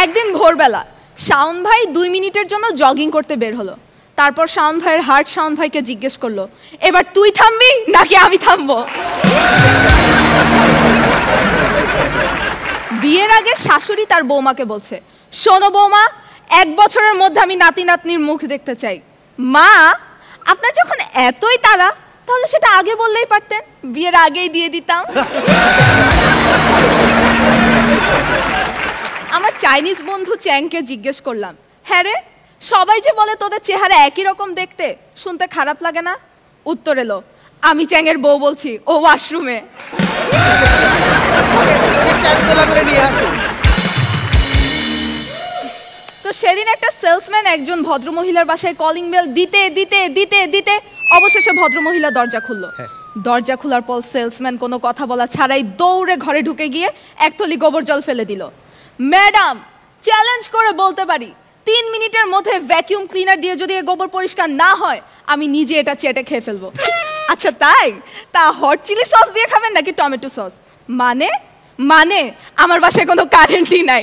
একদিন ভোরবেলা শাওন ভাই 2 মিনিটের জন্য জগিং করতে বের হলো। তারপর শাওন ভাইয়ের হার্ট শাওন ভাইকে জিজ্ঞেস করলো, এবার তুই থামবি নাকি আমি থামবো? বিয়ের আগে শাশুড়ি তার বৌমাকে বলছে, শোনো বৌমা, 1 বছরের মধ্যে আমি নাতি নাতনির মুখ দেখতে চাই। মা, আপনার যখন এতই তাড়া, তাহলে সেটা আগে বললেই পারতেন, বিয়ের আগেই দিয়ে দিতাম। আমার চাইনিজ বন্ধু চ্যাংকে জিজ্ঞেস করলাম, হ্যাঁ রে, সবাই যে বলে তোদের চেহারা একই রকম দেখতে, শুনতে খারাপ লাগে না? উত্তর এলো, আমি চ্যাংয়ের বউ বলছি, ও ওয়াশরুমে। তো সেদিন একটা সেলসম্যান একজন ভদ্রমহিলার বাসায় কলিং বেল দিতে দিতে দিতে দিতে অবশেষে ভদ্রমহিলা দরজা খুললো। দরজা খোলার পর সেলসম্যান কোনো কথা বলা ছাড়াই দৌড়ে ঘরে ঢুকে গিয়ে 1 থলি গোবর জল ফেলে দিল। ম্যাডাম, চ্যালেঞ্জ করে বলতে পারি, 3 মিনিটের মধ্যে ভ্যাকিউম ক্লিনার দিয়ে যদি গোবর পরিষ্কার না হয়, আমি নিজে এটা চেটে খেয়ে ফেলবো। আচ্ছা তাই? তা হট চিলি সস দিয়ে খাবেন নাকি টমেটো সস? মানে আমার বাসায় কোনো কারেন্টই নাই।